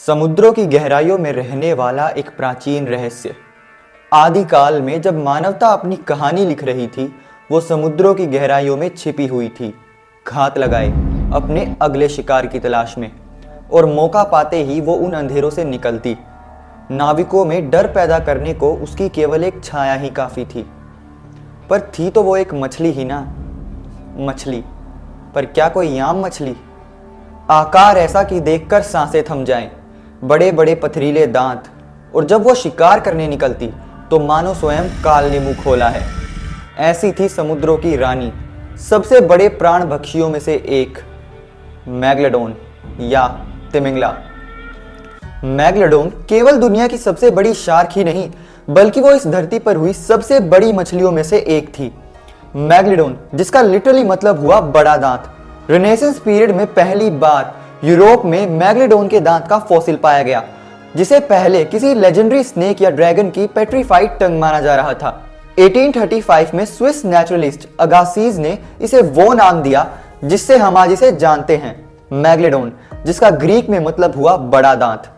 समुद्रों की गहराइयों में रहने वाला एक प्राचीन रहस्य। आदिकाल में जब मानवता अपनी कहानी लिख रही थी, वो समुद्रों की गहराइयों में छिपी हुई थी, घात लगाए अपने अगले शिकार की तलाश में, और मौका पाते ही वो उन अंधेरों से निकलती। नाविकों में डर पैदा करने को उसकी केवल एक छाया ही काफ़ी थी। पर थी तो वो एक मछली ही ना। मछली, पर क्या कोई आम मछली? आकार ऐसा कि देखकर सांसें थम जाएं, बड़े बड़े पथरीले दांत, और जब वो शिकार करने निकलती तो मानो स्वयं काल ने मुंह खोला है। ऐसी थी समुद्रों की रानी, सबसे बड़े प्राण भक्षियों में से एक, मैगलेडोन या तिमिंगला। मैगलेडोन केवल दुनिया की सबसे बड़ी शार्क ही नहीं, बल्कि वो इस धरती पर हुई सबसे बड़ी मछलियों में से एक थी। मैगलेडोन, जिसका लिटरली मतलब हुआ बड़ा दांत। रेनेसेंस पीरियड में पहली बार यूरोप में मैगलेडोन के दांत का फॉसिल पाया गया, जिसे पहले किसी लेजेंडरी स्नेक या ड्रैगन की पेट्रीफाइड टंग माना जा रहा था। 1835 में स्विस नेचुरलिस्ट अगासीज ने इसे वो नाम दिया जिससे हम आज इसे जानते हैं, मैगलेडोन, जिसका ग्रीक में मतलब हुआ बड़ा दांत।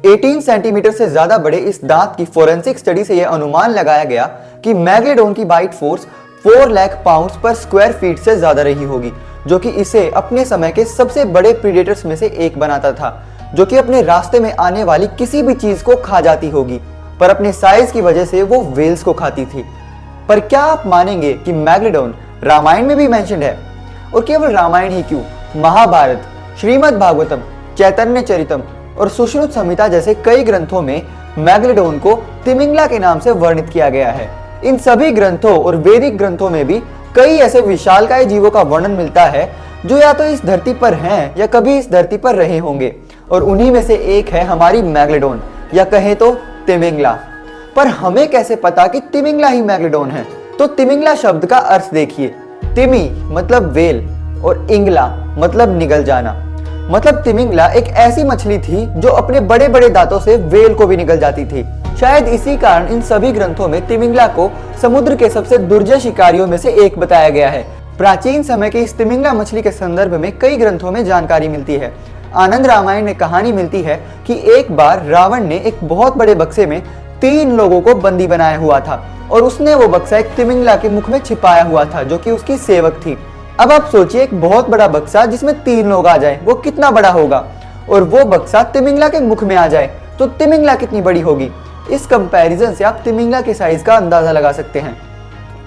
18 सेंटीमीटर से ज्यादा बड़े इस दांत की फोरेंसिक स्टडी से यह अनुमान लगाया गया कि मैगलेडोन की बाइट फोर्स 4 लाख पाउंड्स पर स्क्वायर फीट से ज्यादा रही होगी, जो कि इसे अपने समय के सबसे बड़े प्रीडेटर्स में से एक बनाता था, जो कि अपने रास्ते में आने वाली किसी भी चीज को खा जाती होगी, पर अपने साइज की वजह से वो व्हेल्स को खाती थी। पर क्या आप मानेंगे कि मैगलेडोन रामायण में भी मेंशन्ड है? और केवल रामायण ही क्यों, महाभारत, श्रीमद् भागवतम, चैतन्य चरितम और सुश्रुत संहिता जैसे कई ग्रंथों में मैगलेडोन को तिमिंगला के नाम से वर्णित किया गया है। इन सभी ग्रंथों और वैदिक ग्रंथों में भी कई ऐसे विशालकाय जीवों का वर्णन मिलता है जो या तो इस धरती पर हैं या कभी इस धरती पर रहे होंगे, और उन्हीं में से एक है हमारी मैगलेडोन, या कहें तो तिमिंगला। पर हमें कैसे पता कि तिमिंगला ही मैगलेडोन है? तो तिमिंगला शब्द का अर्थ देखिए। तिमी मतलब वेल और इंगला मतलब निगल जाना। मतलब तिमिंगला एक ऐसी मछली थी जो अपने बड़े बड़े दांतों से वेल को भी निगल जाती थी। शायद इसी कारण इन सभी ग्रंथों में तिमिंगला को समुद्र के सबसे दुर्जय शिकारियों में से एक बताया गया है। प्राचीन समय की इस तिमिंगला मछली के संदर्भ में कई ग्रंथों में जानकारी मिलती है। आनंद रामायण में कहानी मिलती है कि एक बार रावण ने एक बहुत बड़े बक्से में 3 लोगों को बंदी बनाया हुआ था, और उसने वो बक्सा एक तिमिंगला के मुख में छिपाया हुआ था, जो कि उसकी सेवक थी। अब आप सोचिए, एक बहुत बड़ा बक्सा जिसमें 3 लोग आ जाए, वो कितना बड़ा होगा, और वो बक्सा तिमिंगला के मुख में आ जाए तो तिमिंगला कितनी बड़ी होगी। इस कंपैरिजन से आप तिमिंगला के साइज का अंदाजा लगा सकते हैं।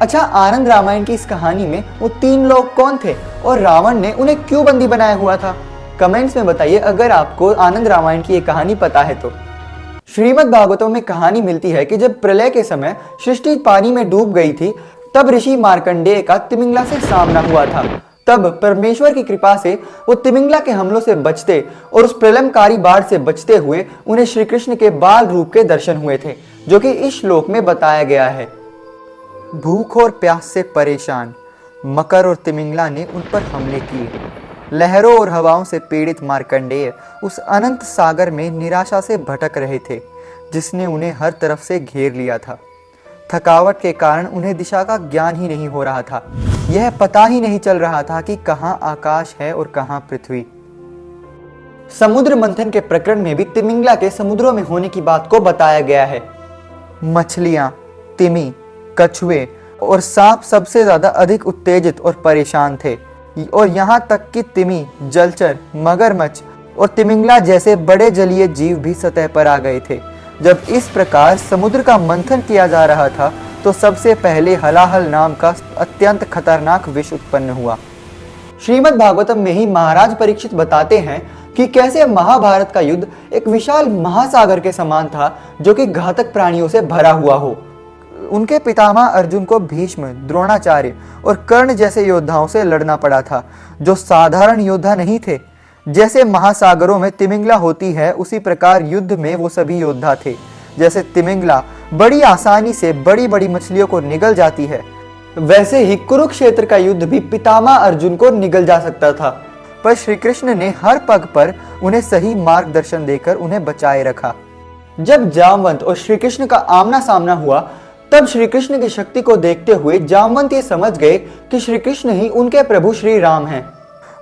अच्छा, आनंद रामायण की इस कहानी में वो 3 लोग कौन थे और रावण ने उन्हें क्यों बंदी बनाया हुआ था? कमेंट्स में बताइए अगर आपको आनंद रामायण की ये कहानी पता है तो। श्रीमद् भागवतम में कहानी मिलती है कि जब प्रलय के समय सृष्टि पानी में डूब गई थी, तब ऋषि मार्कंडेय का तिमिंगला से सामना हुआ था। तब परमेश्वर की कृपा से वो तिमिंगला के हमलों से बचते और उस प्रलयकारी बाढ़ से बचते हुए उन्हें श्री कृष्ण के बाल रूप के दर्शन हुए थे, जो कि इस श्लोक में बताया गया है। भूख और प्यास से परेशान मकर और तिमिंगला ने उन पर हमले किए। लहरों और हवाओं से पीड़ित मार्कंडेय उस अनंत सागर में निराशा से भटक रहे थे, जिसने उन्हें हर तरफ से घेर लिया था। थकावट के कारण उन्हें दिशा का ज्ञान ही नहीं हो रहा था। यह पता ही नहीं चल रहा था कि कहाँ आकाश है और कहाँ पृथ्वी। समुद्र मंथन के प्रकरण में भी तिमिंगला के समुद्रों में होने की बात को बताया गया है। मछलियां, तिमी, कछुए और सांप सबसे ज्यादा अधिक उत्तेजित और परेशान थे, और यहाँ तक कि तिमी, जलचर, मगरमच्छ और तिमिंगला जैसे बड़े जलीय जीव भी सतह पर आ गए थे। जब इस प्रकार समुद्र का मंथन किया जा रहा था तो सबसे पहले हलाहल नाम का अत्यंत खतरनाक विष उत्पन्न हुआ। श्रीमद् भागवतम में ही महाराज परीक्षित बताते हैं कि कैसे महाभारत का युद्ध एक विशाल महासागर के समान था, जो कि घातक प्राणियों से भरा हुआ हो। उनके पितामह अर्जुन को भीष्म, द्रोणाचार्य और कर्ण जैसे योद्धाओं से लड़ना पड़ा था, जो साधारण योद्धा नहीं थे। जैसे महासागरों में तिमिंगला होती है, उसी प्रकार युद्ध में वो सभी योद्धा थे। जैसे तिमिंगला बड़ी आसानी से बड़ी बड़ी मछलियों को निगल जाती है, वैसे ही कुरुक्षेत्र का युद्ध भी पितामह अर्जुन को निगल जा सकता था। पर श्री कृष्ण ने हर पग पर उन्हें सही मार्गदर्शन देकर उन्हें बचाए रखा। जब जामवंत और श्री कृष्ण का आमना सामना हुआ, तब श्री कृष्ण की शक्ति को देखते हुए जामवंत ये समझ गए कि श्री कृष्ण ही उनके प्रभु श्री राम हैं।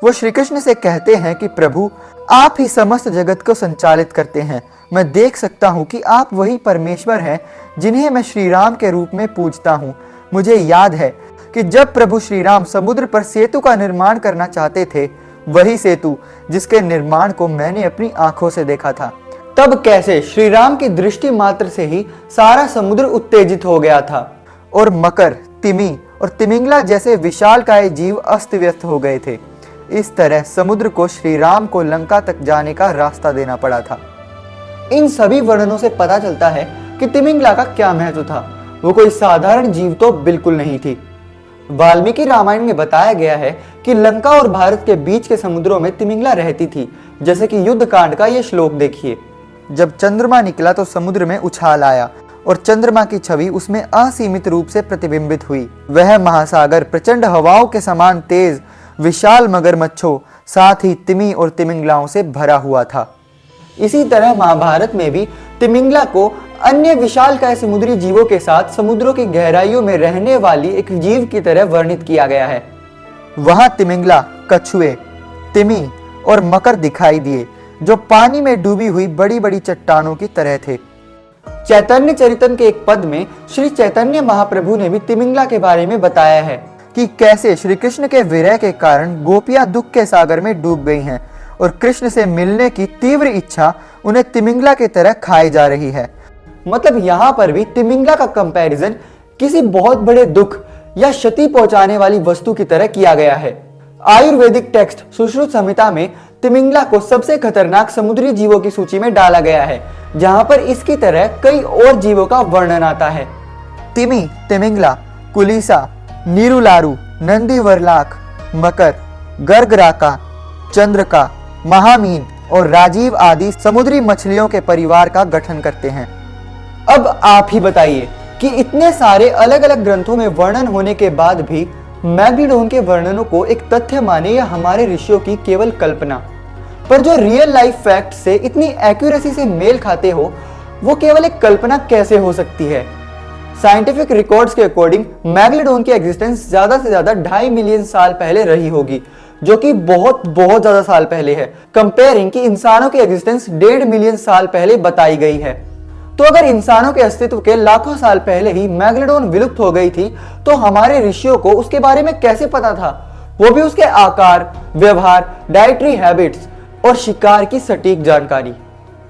वो श्री कृष्ण से कहते हैं कि प्रभु, आप ही समस्त जगत को संचालित करते हैं। मैं देख सकता हूँ कि आप वही परमेश्वर हैं जिन्हें मैं श्री राम के रूप में पूजता हूँ। मुझे याद है कि जब प्रभु श्री राम समुद्र पर सेतु का निर्माण करना चाहते थे, वही सेतु जिसके निर्माण को मैंने अपनी आंखों से देखा था, तब कैसे श्री राम की दृष्टि मात्र से ही सारा समुद्र उत्तेजित हो गया था और मकर, तिमी और तिमिंगला जैसे विशालकाय जीव अस्त व्यस्त हो गए थे। इस तरह समुद्र को श्री राम को लंका तक जाने का रास्ता देना पड़ा था। इन सभी वर्णनों से पता चलता है कि तिमिंगला का क्या महत्व था। वो कोई साधारण जीव तो बिल्कुल नहीं थी। वाल्मीकि रामायण में बताया गया है कि लंका और भारत के बीच के समुद्रों में तिमिंगला रहती थी। जैसे कि युद्ध कांड का ये श्लोक देखिए। जब चंद्रमा निकला तो समुद्र में उछाल आया और चंद्रमा की छवि उसमें असीमित रूप से प्रतिबिंबित हुई। वह महासागर प्रचंड हवाओं के समान तेज, विशाल मगरमच्छों, साथ ही तिमी और तिमिंगलाओं से भरा हुआ था। इसी तरह महाभारत में भी तिमिंगला को अन्य विशालकाय समुद्री जीवों के साथ समुद्रों की गहराइयों में रहने वाली एक जीव की तरह वर्णित किया गया है। वहां तिमिंगला, कछुए, तिमी और मकर दिखाई दिए जो पानी में डूबी हुई बड़ी बड़ी चट्टानों की तरह थे। चैतन्य चरितम के एक पद में श्री चैतन्य महाप्रभु ने भी तिमिंगला के बारे में बताया है कि कैसे श्री कृष्ण के विरह के कारण गोपियां दुख के सागर में डूब गई हैं और कृष्ण से मिलने की तीव्र इच्छा उन्हें तिमिंगला की तरह खाई जा रही है। मतलब यहाँ पर भी तिमिंगला का कंपैरिजन किसी बहुत बड़े दुख या क्षति पहुंचाने वाली वस्तु की तरह किया गया है। आयुर्वेदिक टेक्स्ट सुश्रुत संहिता में तिमिंगला को सबसे खतरनाक समुद्री जीवों की सूची में डाला गया है, जहां पर इसकी तरह कई और जीवों का वर्णन आता है। तिमी, तिमिंगला, कुलीसा, नीरुलारू, नंदी वर्लाक, मकर, गर्गराका, चंद्रका, महामीन और राजीव आदि समुद्री मछलियों के परिवार का गठन करते हैं। अब आप ही बताइए कि इतने सारे अलग अलग ग्रंथों में वर्णन होने के बाद भी मैग्लिडोन के वर्णनों को एक तथ्य माने या हमारे ऋषियों की केवल कल्पना, पर जो रियल लाइफ फैक्ट से इतनी एक्यूरेसी से मेल खाते हो, वो केवल एक कल्पना कैसे हो सकती है। साइंटिफिक रिकॉर्ड्स के अकॉर्डिंग मैग्लिडोन की एग्जिस्टेंस ज्यादा से ज्यादा 2.5 मिलियन साल पहले रही होगी, जो कि बहुत ज्यादा साल पहले है। कंपेयरिंग कि इंसानों की एग्जिस्टेंस 1.5 मिलियन साल पहले बताई गई है। तो अगर इंसानों के अस्तित्व के लाखों साल पहले ही मैग्लिडोन विलुप्त हो गई थी, तो हमारे ऋषियों को उसके बारे में कैसे पता था, वो भी उसके आकार, व्यवहार, डाइटरी हैबिट्स और शिकार की सटीक जानकारी।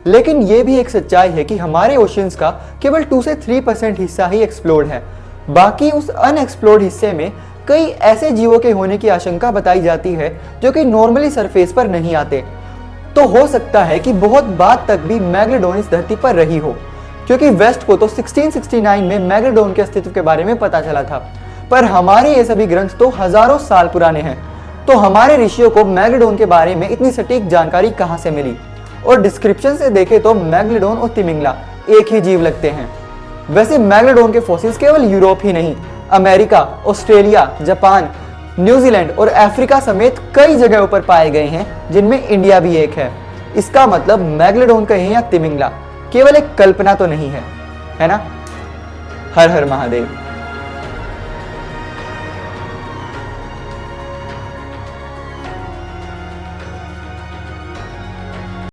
लेकिन यह भी एक सच्चाई है कि हमारे ओशियंस का केवल 2 से 3% हिस्सा ही एक्सप्लोर्ड है। बाकी उस अनएक्सप्लोर्ड हिस्से में कई ऐसे जीवों के होने की आशंका बताई जाती है जो कि नॉर्मली सरफेस पर नहीं आते। तो हो सकता है कि बहुत बाद तक भी मैग्लिडोन इस धरती पर रही हो, क्योंकि वेस्ट को तो 1669 में मैग्लिडोन के अस्तित्व के बारे में पता चला था, पर हमारे ये सभी ग्रंथ तो हजारों साल पुराने हैं। तो हमारे ऋषियों को मैग्लिडोन के बारे में इतनी सटीक जानकारी कहां से मिली? और डिस्क्रिप्शन से देखें तो मैग्लिडोन और तिमिंगला एक ही जीव लगते हैं। वैसे मैग्लिडोन के फॉसिल्स केवल यूरोप ही नहीं, अमेरिका, ऑस्ट्रेलिया, जापान, न्यूजीलैंड और अफ्रीका समेत कई जगहों पर पाए गए हैं, जिनमें इंडिया भी एक है। इसका मतलब मैग्लिडोन कहें या तिमिंगला केवल एक कल्पना तो नहीं है, है ना? हर हर महादेव।